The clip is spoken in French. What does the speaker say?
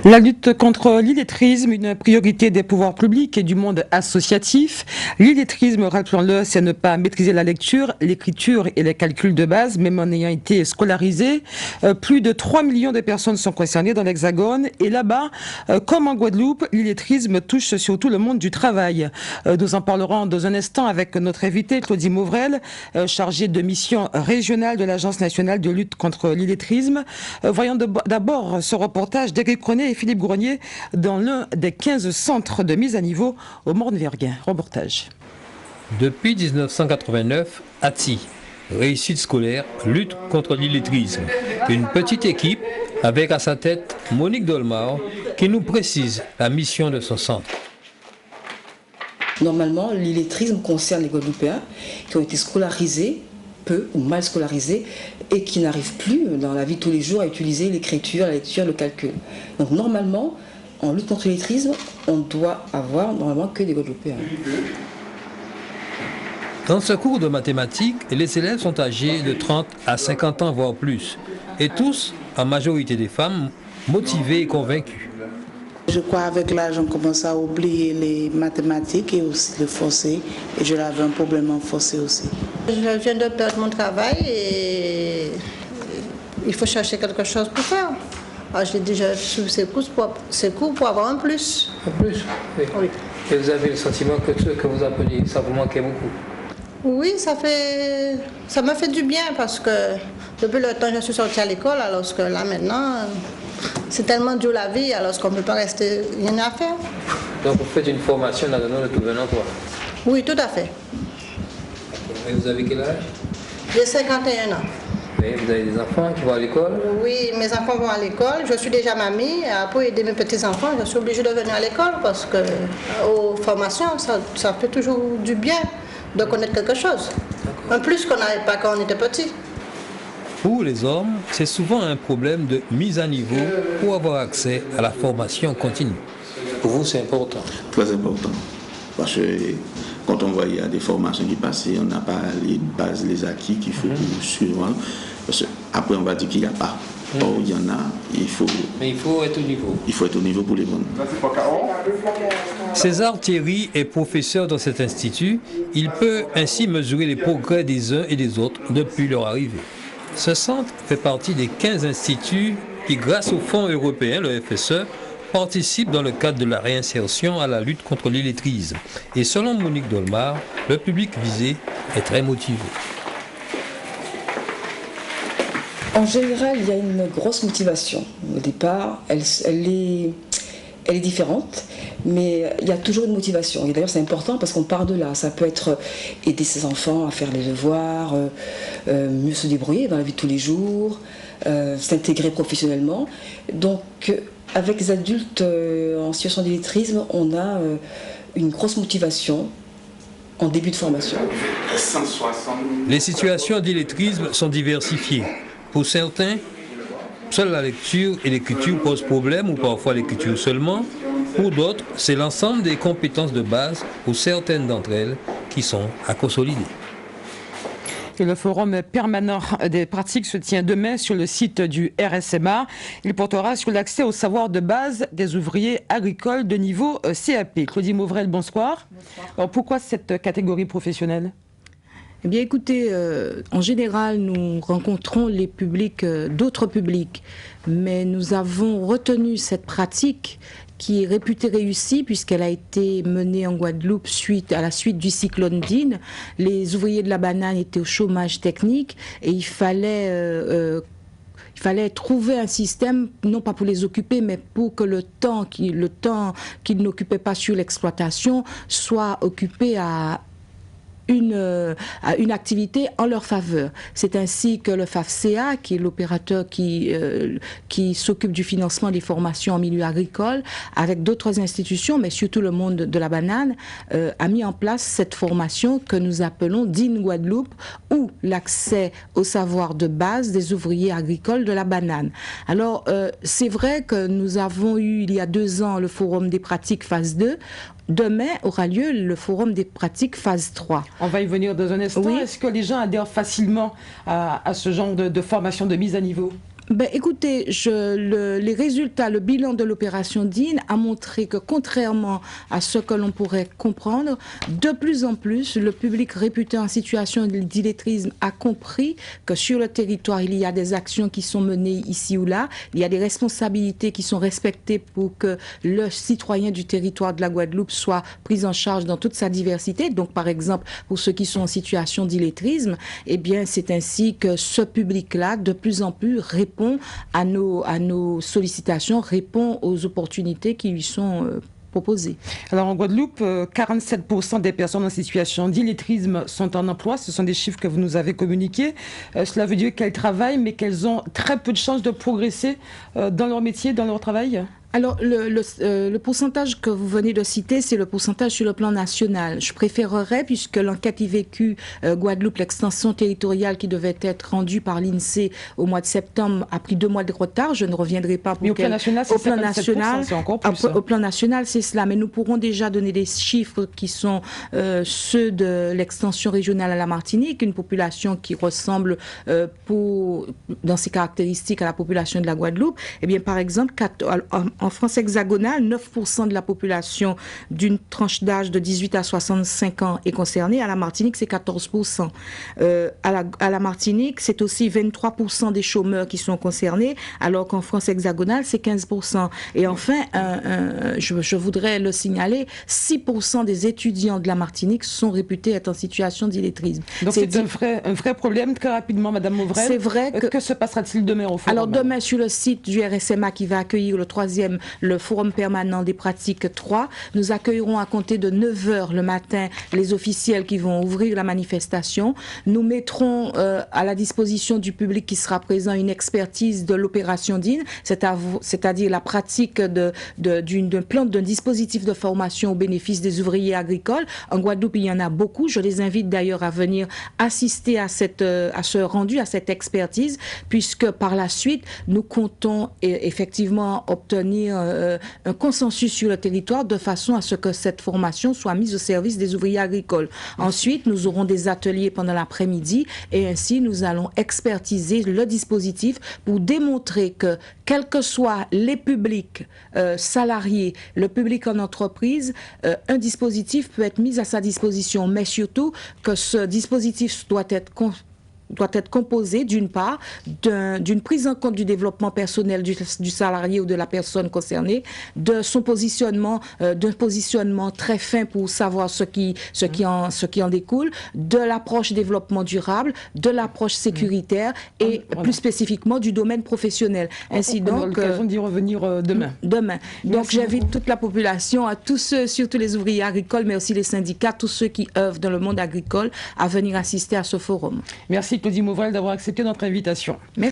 La lutte contre l'illettrisme, une priorité des pouvoirs publics et du monde associatif. L'illettrisme, rappelons-le, c'est ne pas maîtriser la lecture, l'écriture et les calculs de base, même en ayant été scolarisé. Plus de 3 millions de personnes sont concernées dans l'Hexagone. Et là-bas, comme en Guadeloupe, l'illettrisme touche surtout le monde du travail. Nous en parlerons dans un instant avec notre invité, Claudie Mauvrel, chargée de mission régionale de l'Agence nationale de lutte contre l'illettrisme. Voyons d'abord ce reportage d'Éric Cronet et Philippe Grenier dans l'un des 15 centres de mise à niveau au Morne-Verguin. Reportage. Depuis 1989, ATI, réussite scolaire, lutte contre l'illettrisme. Une petite équipe avec à sa tête Monique Dolmar qui nous précise la mission de son centre. Normalement, l'illettrisme concerne les Guadeloupéens qui ont été scolarisés, peu ou mal scolarisés, et qui n'arrivent plus dans la vie de tous les jours à utiliser l'écriture, la lecture, le calcul. Donc normalement, en lutte contre l'illettrisme, on doit avoir normalement que des Guadeloupéens. Dans ce cours de mathématiques, les élèves sont âgés de 30 à 50 ans, voire plus. Et tous, en majorité des femmes, motivées et convaincues. Je crois qu'avec l'âge, on commence à oublier les mathématiques et aussi le français. Et je l'avais un problème en français aussi. Je viens de perdre mon travail et il faut chercher quelque chose pour faire. Alors, j'ai déjà suivi ces cours pour avoir un plus. Un plus, oui. Oui. Et vous avez le sentiment que ce que vous apprenez, ça vous manquait beaucoup? Oui, ça m'a fait du bien parce que depuis le temps je suis sortie à l'école, alors que là maintenant, c'est tellement dur la vie, alors qu'on ne peut pas rester rien à faire. Donc vous faites une formation dans le nom de trouver un emploi? Oui, tout à fait. Et vous avez quel âge? J'ai 51 ans. Et vous avez des enfants qui vont à l'école? Oui, mes enfants vont à l'école. Je suis déjà mamie. Pour aider mes petits-enfants, je suis obligée de venir à l'école parce que aux formations, ça fait toujours du bien de connaître quelque chose. En plus qu'on n'avait pas quand on était petit. Pour les hommes, c'est souvent un problème de mise à niveau pour avoir accès à la formation continue. Pour vous, c'est important? Très important. Parce que quand on voit qu'il y a des formations qui passent, on n'a pas les bases, les acquis qu'il faut suivre. Parce qu'après, on va dire qu'il n'y a pas. Or, il y en a, il faut... Mais il faut être au niveau. Il faut être au niveau pour les bonnes. César Thierry est professeur dans cet institut. Il peut ainsi mesurer les progrès des uns et des autres depuis leur arrivée. Ce centre fait partie des 15 instituts qui, grâce au fonds européen, le FSE, participent dans le cadre de la réinsertion à la lutte contre l'illettrisme. Et selon Monique Dolmar, le public visé est très motivé. En général, il y a une grosse motivation. Au départ, elle est différente, mais il y a toujours une motivation. Et d'ailleurs, c'est important parce qu'on part de là. Ça peut être aider ses enfants à faire les devoirs, mieux se débrouiller dans la vie de tous les jours, s'intégrer professionnellement. Donc, avec les adultes en situation d'illettrisme, on a une grosse motivation en début de formation. Les situations d'illettrisme sont diversifiées. Pour certains, seule la lecture et l'écriture posent problème, ou parfois l'écriture seulement. Pour d'autres, c'est l'ensemble des compétences de base, ou certaines d'entre elles, qui sont à consolider. Et le forum permanent des pratiques se tient demain sur le site du RSMA. Il portera sur l'accès au savoir de base des ouvriers agricoles de niveau CAP. Claudie Mauvrel, bonsoir. Bonsoir. Alors pourquoi cette catégorie professionnelle ? Eh bien, écoutez, en général, nous rencontrons les publics, d'autres publics, mais nous avons retenu cette pratique qui est réputée réussie puisqu'elle a été menée en Guadeloupe à la suite du cyclone Dean. Les ouvriers de la banane étaient au chômage technique et il fallait trouver un système, non pas pour les occuper, mais pour que le temps qu'ils n'occupaient pas sur l'exploitation soit occupé à une activité en leur faveur. C'est ainsi que le FAFCA, qui est l'opérateur qui s'occupe du financement des formations en milieu agricole, avec d'autres institutions, mais surtout le monde de la banane, a mis en place cette formation que nous appelons DIN Guadeloupe, ou l'accès au savoir de base des ouvriers agricoles de la banane. Alors, c'est vrai que nous avons eu, il y a 2 ans, le Forum des pratiques phase 2. Demain aura lieu le Forum des pratiques phase 3. On va y venir dans un instant. Oui. Est-ce que les gens adhèrent facilement à ce genre de formation de mise à niveau ? Ben, écoutez, les résultats, le bilan de l'opération DIN a montré que contrairement à ce que l'on pourrait comprendre, de plus en plus, le public réputé en situation d'illettrisme a compris que sur le territoire, il y a des actions qui sont menées ici ou là, il y a des responsabilités qui sont respectées pour que le citoyen du territoire de la Guadeloupe soit pris en charge dans toute sa diversité. Donc, par exemple, pour ceux qui sont en situation d'illettrisme, eh bien, c'est ainsi que ce public-là, de plus en plus, répond à nos sollicitations, répond aux opportunités qui lui sont proposées. Alors en Guadeloupe, 47% des personnes en situation d'illettrisme sont en emploi. Ce sont des chiffres que vous nous avez communiqués. Cela veut dire qu'elles travaillent, mais qu'elles ont très peu de chances de progresser dans leur métier, dans leur travail? Alors, le pourcentage que vous venez de citer, c'est le pourcentage sur le plan national. Je préférerais, puisque l'enquête IVQ Guadeloupe, l'extension territoriale qui devait être rendue par l'INSEE au mois de septembre, a pris 2 mois de retard. Je ne reviendrai pas pour mais au plan national, c'est encore plus. Au plan national, c'est cela. Mais nous pourrons déjà donner des chiffres qui sont ceux de l'extension régionale à la Martinique, une population qui ressemble dans ses caractéristiques à la population de la Guadeloupe. Eh bien, par exemple, en France hexagonale, 9% de la population d'une tranche d'âge de 18 à 65 ans est concernée. À la Martinique, c'est 14%. À la Martinique, c'est aussi 23% des chômeurs qui sont concernés, alors qu'en France hexagonale, c'est 15%. Et enfin, je voudrais le signaler, 6% des étudiants de la Martinique sont réputés être en situation d'illettrisme. Donc c'est un vrai problème. Très rapidement, Madame Mauvrel. C'est vrai que se passera-t-il demain au forum? Alors demain, sur le site du RSMA qui va accueillir le forum permanent des pratiques 3. Nous accueillerons à compter de 9h le matin les officiels qui vont ouvrir la manifestation. Nous mettrons à la disposition du public qui sera présent une expertise de l'opération DIN, c'est-à-dire la pratique d'un dispositif de formation au bénéfice des ouvriers agricoles. En Guadeloupe, il y en a beaucoup. Je les invite d'ailleurs à venir assister à ce rendu, à cette expertise, puisque par la suite, nous comptons effectivement obtenir un consensus sur le territoire de façon à ce que cette formation soit mise au service des ouvriers agricoles. Ensuite, nous aurons des ateliers pendant l'après-midi et ainsi nous allons expertiser le dispositif pour démontrer que, quels que soient les publics salariés, le public en entreprise, un dispositif peut être mis à sa disposition, mais surtout que ce dispositif doit être composé d'une part d'une prise en compte du développement personnel du salarié ou de la personne concernée, de son positionnement, d'un positionnement très fin pour savoir ce qui en découle, de l'approche développement durable, de l'approche sécuritaire et plus spécifiquement du domaine professionnel. Ainsi on aura l'occasion d'y revenir demain. Donc j'invite toute la population, à tous ceux, surtout les ouvriers agricoles, mais aussi les syndicats, tous ceux qui œuvrent dans le monde agricole, à venir assister à ce forum. Merci Claudie Mauvrel d'avoir accepté notre invitation. Merci.